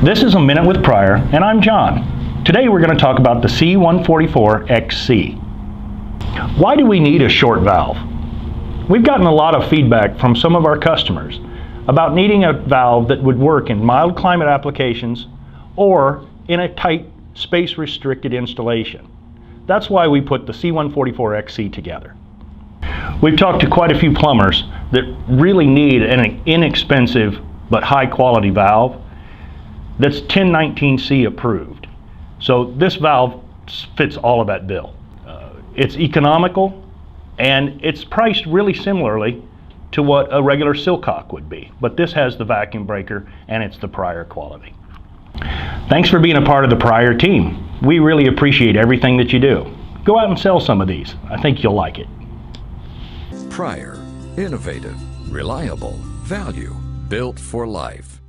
This is A Minute with Prier, and I'm John. Today we're going to talk about the C-144XC. Why do we need a short valve? We've gotten a lot of feedback from some of our customers about needing a valve that would work in mild climate applications or in a tight, space-restricted installation. That's why we put the C-144XC together. We've talked to quite a few plumbers that really need an inexpensive but high-quality valve that's 1019C approved. So this valve fits all of that bill. It's economical and it's priced really similarly to what a regular Silcock would be, but this has the vacuum breaker and it's the Prier quality. Thanks for being a part of the Prier team. We really appreciate everything that you do. Go out and sell some of these. I think you'll like it. Prier, innovative, reliable, value, built for life.